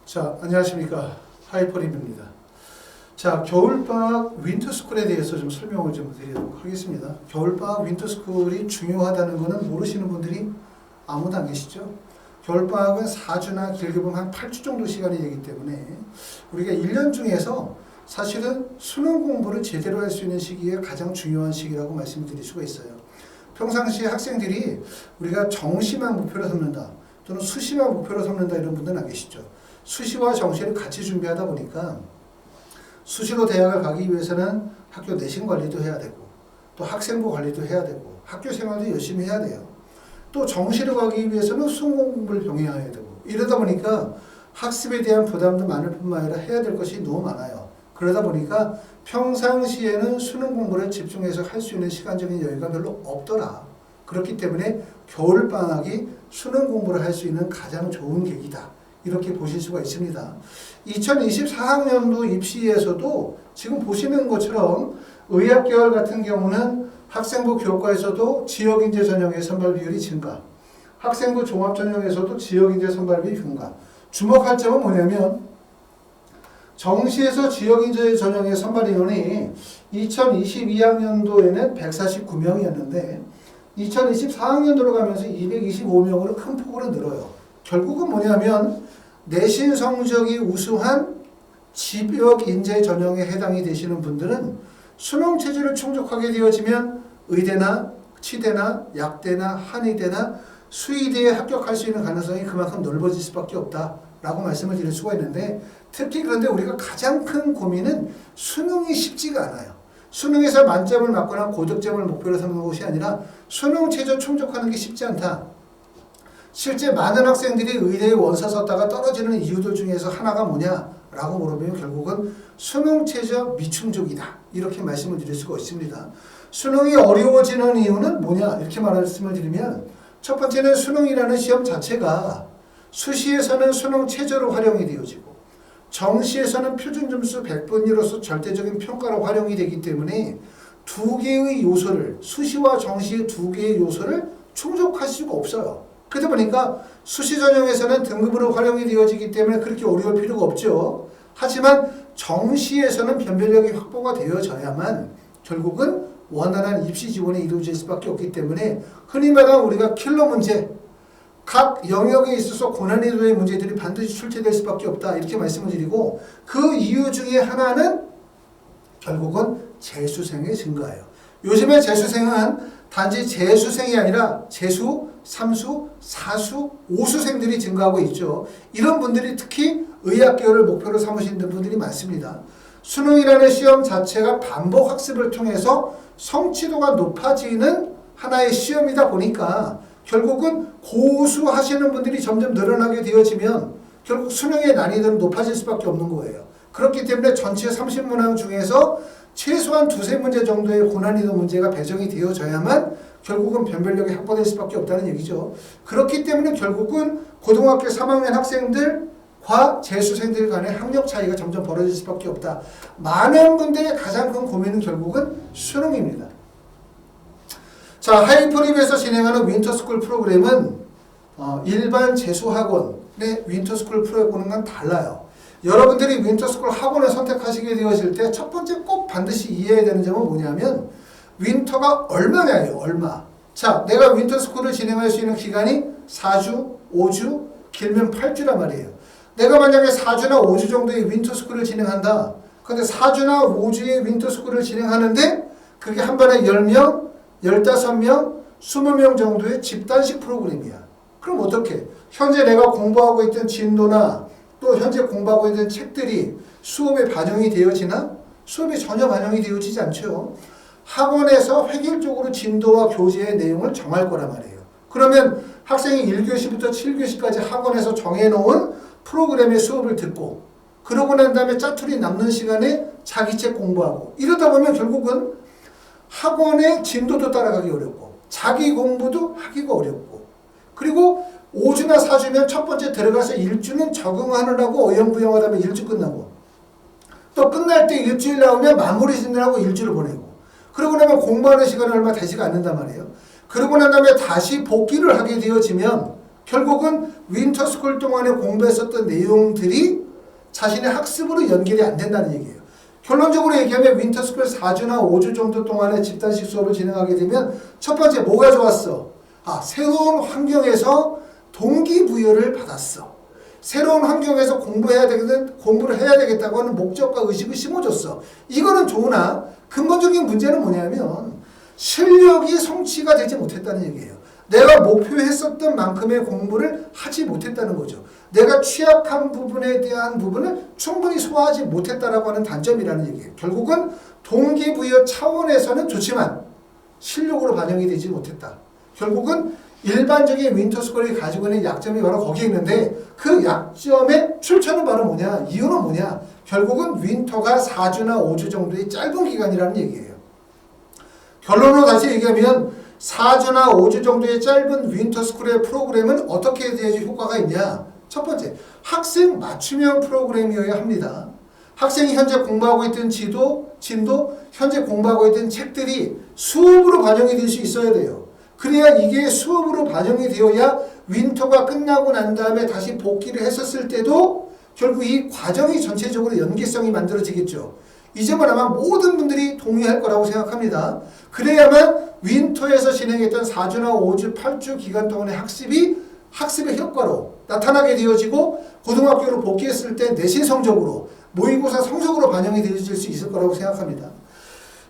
자, 안녕하십니까. 하이퍼림입니다. 자, 겨울방학 윈터스쿨에 대해서 좀 설명을 좀 드리도록 하겠습니다. 겨울방학 윈터스쿨이 중요하다는 것은 모르시는 분들이 아무도 안 계시죠? 겨울방학은 4주나 길게 보면 한 8주 정도 시간이 되기 때문에 우리가 1년 중에서 사실은 수능 공부를 제대로 할 수 있는 시기에 가장 중요한 시기라고 말씀을 드릴 수가 있어요. 평상시에 학생들이 우리가 정시만 목표로 삼는다 또는 수시만 목표로 삼는다 이런 분들은 안 계시죠. 수시와 정시를 같이 준비하다 보니까 수시로 대학을 가기 위해서는 학교 내신 관리도 해야 되고 또 학생부 관리도 해야 되고 학교 생활도 열심히 해야 돼요. 또 정시로 가기 위해서는 수능 공부를 병행해야 되고 이러다 보니까 학습에 대한 부담도 많을 뿐만 아니라 해야 될 것이 너무 많아요. 그러다 보니까 평상시에는 수능 공부를 집중해서 할 수 있는 시간적인 여유가 별로 없더라. 그렇기 때문에 겨울방학이 수능 공부를 할 수 있는 가장 좋은 계기다. 이렇게 보실 수가 있습니다. 2024학년도 입시에서도 지금 보시는 것처럼 의학계열 같은 경우는 학생부 교과에서도 지역인재 전형의 선발 비율이 증가, 학생부 종합 전형에서도 지역인재 선발 비율이 증가. 주목할 점은 뭐냐면 정시에서 지역인재 전형의 선발 인원이 2022학년도에는 149명이었는데 2024학년도로 가면서 225명으로 큰 폭으로 늘어요. 결국은 뭐냐면 내신 성적이 우수한 지역인재 전형에 해당이 되시는 분들은 수능 체제를 충족하게 되어지면 의대나 치대나 약대나 한의대나 수의대에 합격할 수 있는 가능성이 그만큼 넓어질 수밖에 없다라고 말씀을 드릴 수가 있는데, 특히 그런데 우리가 가장 큰 고민은 수능이 쉽지가 않아요. 수능에서 만점을 맞거나 고득점을 목표로 삼는 것이 아니라 수능 체제 충족하는 게 쉽지 않다. 실제 많은 학생들이 의대에 원서 썼다가 떨어지는 이유들 중에서 하나가 뭐냐라고 물어보면 결국은 수능 최저 미충족이다. 이렇게 말씀을 드릴 수가 있습니다. 수능이 어려워지는 이유는 뭐냐 이렇게 말씀을 드리면 첫 번째는 수능이라는 시험 자체가 수시에서는 수능 최저로 활용이 되어지고 정시에서는 표준 점수 100분위로서 절대적인 평가로 활용이 되기 때문에 두 개의 요소를 수시와 정시의 두 개의 요소를 충족할 수가 없어요. 그러다 보니까 수시 전형에서는 등급으로 활용이 되어지기 때문에 그렇게 어려울 필요가 없죠. 하지만 정시에서는 변별력이 확보가 되어져야만 결국은 원활한 입시 지원이 이루어질 수밖에 없기 때문에 흔히 말하는 우리가 킬러 문제, 각 영역에 있어서 고난이도의 문제들이 반드시 출제될 수밖에 없다 이렇게 말씀을 드리고, 그 이유 중에 하나는 결국은 재수생의 증가예요. 요즘에 재수생은 단지 재수생이 아니라 재수, 삼수, 사수, 오수생들이 증가하고 있죠. 이런 분들이 특히 의학계열을 목표로 삼으시는 분들이 많습니다. 수능이라는 시험 자체가 반복 학습을 통해서 성취도가 높아지는 하나의 시험이다 보니까 결국은 고수하시는 분들이 점점 늘어나게 되어지면 결국 수능의 난이도는 높아질 수밖에 없는 거예요. 그렇기 때문에 전체 30문항 중에서 최소한 두세 문제 정도의 고난이도 문제가 배정이 되어져야만 결국은 변별력이 확보될 수밖에 없다는 얘기죠. 그렇기 때문에 결국은 고등학교 3학년 학생들과 재수생들 간의 학력 차이가 점점 벌어질 수밖에 없다. 많은 분들의 가장 큰 고민은 결국은 수능입니다. 자, 하이퍼립에서 진행하는 윈터스쿨 프로그램은 일반 재수학원의 윈터스쿨 프로그램과는 달라요. 여러분들이 윈터스쿨 학원을 선택하시게 되어질 때 첫 번째 꼭 반드시 이해해야 되는 점은 뭐냐면 윈터가 얼마냐예요. 얼마. 자, 내가 윈터스쿨을 진행할 수 있는 기간이 4주, 5주, 길면 8주란 말이에요. 내가 만약에 4주나 5주 정도의 윈터스쿨을 진행한다. 그런데 4주나 5주의 윈터스쿨을 진행하는데 그게 한 번에 10명, 15명, 20명 정도의 집단식 프로그램이야. 그럼 어떻게? 현재 내가 공부하고 있던 진도나 또 현재 공부하고 있는 책들이 수업에 반영이 되어지나? 수업에 전혀 반영이 되어지지 않죠. 학원에서 획일적으로 진도와 교재의 내용을 정할 거란 말이에요. 그러면 학생이 1교시부터 7교시까지 학원에서 정해놓은 프로그램의 수업을 듣고 그러고 난 다음에 짜투리 남는 시간에 자기 책 공부하고 이러다 보면 결국은 학원의 진도도 따라가기 어렵고 자기 공부도 하기가 어렵고, 그리고 5주나 4주면 첫 번째 들어가서 1주는 적응하느라고 어영부영하다 보면 1주 끝나고 또 끝날 때 일주일 나오면 마무리 짓느라고 1주를 보내고 그러고 나면 공부하는 시간이 얼마 되지가 않는단 말이에요. 그러고 난 다음에 다시 복귀를 하게 되어지면 결국은 윈터스쿨 동안에 공부했었던 내용들이 자신의 학습으로 연결이 안 된다는 얘기예요. 결론적으로 얘기하면 윈터스쿨 4주나 5주 정도 동안의 집단식 수업을 진행하게 되면 첫 번째 뭐가 좋았어? 새로운 환경에서 동기부여를 받았어. 새로운 환경에서 공부를 해야 되겠다고 하는 목적과 의식을 심어줬어. 이거는 좋으나 근본적인 문제는 뭐냐면 실력이 성취가 되지 못했다는 얘기예요. 내가 목표했었던 만큼의 공부를 하지 못했다는 거죠. 내가 취약한 부분에 대한 부분을 충분히 소화하지 못했다라고 하는 단점이라는 얘기예요. 결국은 동기부여 차원에서는 좋지만 실력으로 반영이 되지 못했다. 결국은 일반적인 윈터스쿨이 가지고 있는 약점이 바로 거기에 있는데 그 약점의 출처는 바로 뭐냐? 이유는 뭐냐? 결국은 윈터가 4주나 5주 정도의 짧은 기간이라는 얘기예요. 결론으로 다시 얘기하면 4주나 5주 정도의 짧은 윈터스쿨의 프로그램은 어떻게 돼야지 효과가 있냐? 첫 번째, 학생 맞춤형 프로그램이어야 합니다. 학생이 현재 공부하고 있던 진도, 현재 공부하고 있던 책들이 수업으로 반영이 될 수 있어야 돼요. 그래야 이게 수업으로 반영이 되어야 윈터가 끝나고 난 다음에 다시 복귀를 했었을 때도 결국 이 과정이 전체적으로 연계성이 만들어지겠죠. 이 점을 아마 모든 분들이 동의할 거라고 생각합니다. 그래야만 윈터에서 진행했던 4주나 5주, 8주 기간 동안의 학습의 효과로 나타나게 되어지고 고등학교로 복귀했을 때 내신 성적으로 모의고사 성적으로 반영이 되어질 수 있을 거라고 생각합니다.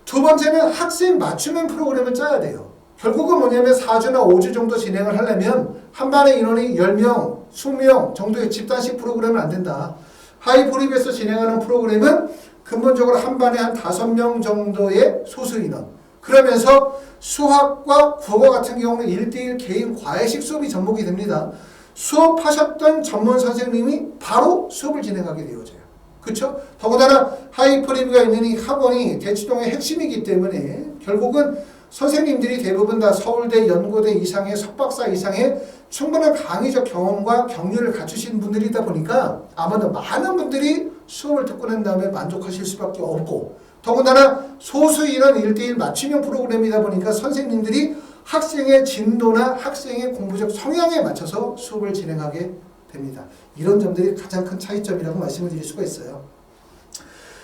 두 번째는 학생 맞춤형 프로그램을 짜야 돼요. 결국은 뭐냐면 4주나 5주 정도 진행을 하려면 한 반의 인원이 10명, 20명 정도의 집단식 프로그램은 안 된다. 하이포립에서 진행하는 프로그램은 근본적으로 한 반에 한 5명 정도의 소수 인원. 그러면서 수학과 국어 같은 경우는 1대1 개인 과외식 수업이 접목이 됩니다. 수업하셨던 전문 선생님이 바로 수업을 진행하게 되어져요. 그렇죠? 더군다나 하이퍼리브가 있는 이 학원이 대치동의 핵심이기 때문에 결국은 선생님들이 대부분 다 서울대, 연고대 이상의 석박사 이상의 충분한 강의적 경험과 경륜을 갖추신 분들이다 보니까 아마도 많은 분들이 수업을 듣고 난 다음에 만족하실 수밖에 없고 더군다나 소수 인원 1대1 맞춤형 프로그램이다 보니까 선생님들이 학생의 진도나 학생의 공부적 성향에 맞춰서 수업을 진행하게 됩니다. 이런 점들이 가장 큰 차이점이라고 말씀을 드릴 수가 있어요.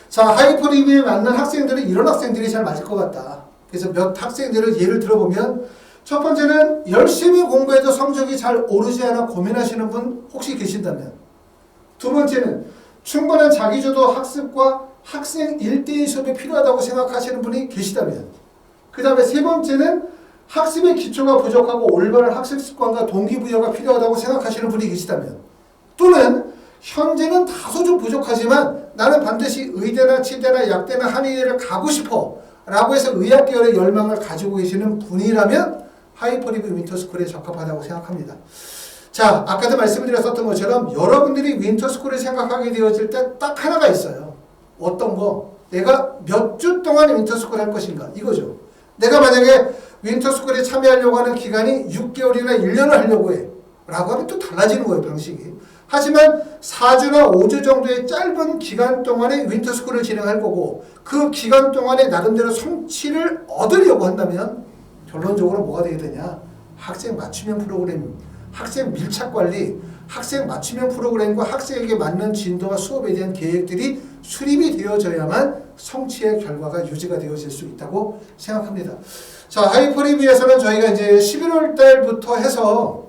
자, 하이퍼리뷰에 맞는 학생들은 이런 학생들이 잘 맞을 것 같다. 그래서 몇 학생들을 예를 들어보면 첫 번째는 열심히 공부해도 성적이 잘 오르지 않아 고민하시는 분 혹시 계신다면 두 번째는 충분한 자기주도 학습과 학생 1대1 수업이 필요하다고 생각하시는 분이 계시다면 그 다음에 세 번째는 학습의 기초가 부족하고 올바른 학습 습관과 동기부여가 필요하다고 생각하시는 분이 계시다면 또는 현재는 다소 좀 부족하지만 나는 반드시 의대나 치대나 약대나 한의대를 가고 싶어 라고 해서 의학 계열의 열망을 가지고 계시는 분이라면 하이퍼리뷰 윈터스쿨에 적합하다고 생각합니다. 자, 아까도 말씀드렸었던 것처럼 여러분들이 윈터스쿨을 생각하게 되어질 때 딱 하나가 있어요. 어떤 거? 내가 몇 주 동안 윈터스쿨 할 것인가? 이거죠. 내가 만약에 윈터스쿨에 참여하려고 하는 기간이 6개월이나 1년을 하려고 해. 라고 하면 또 달라지는 거예요, 방식이. 하지만 4주나 5주 정도의 짧은 기간 동안에 윈터스쿨을 진행할 거고 그 기간 동안에 나름대로 성취를 얻으려고 한다면 결론적으로 뭐가 되게 되냐? 학생 맞춤형 프로그램, 학생 밀착 관리, 학생 맞춤형 프로그램과 학생에게 맞는 진도와 수업에 대한 계획들이 수립이 되어져야만 성취의 결과가 유지가 되어질 수 있다고 생각합니다. 자, 하이퍼리뷰에서는 저희가 이제 11월 달부터 해서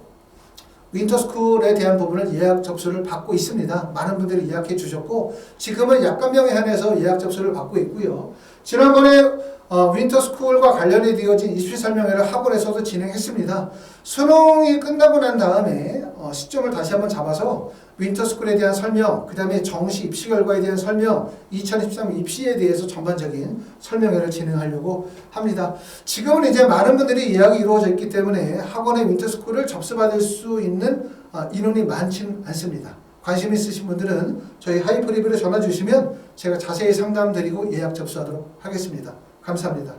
윈터스쿨에 대한 부분을 예약 접수를 받고 있습니다. 많은 분들이 예약해 주셨고 지금은 약관명에 한해서 예약 접수를 받고 있고요. 지난번에 윈터스쿨과 관련이 되어진 입시 설명회를 학원에서도 진행했습니다. 수능이 끝나고 난 다음에 시점을 다시 한번 잡아서 윈터스쿨에 대한 설명, 그 다음에 정시 입시 결과에 대한 설명, 2013 입시에 대해서 전반적인 설명회를 진행하려고 합니다. 지금은 이제 많은 분들이 예약이 이루어져 있기 때문에 학원의 윈터스쿨을 접수받을 수 있는 인원이 많지는 않습니다. 관심 있으신 분들은 저희 하이퍼리뷰로 전화 주시면 제가 자세히 상담드리고 예약 접수하도록 하겠습니다. 감사합니다.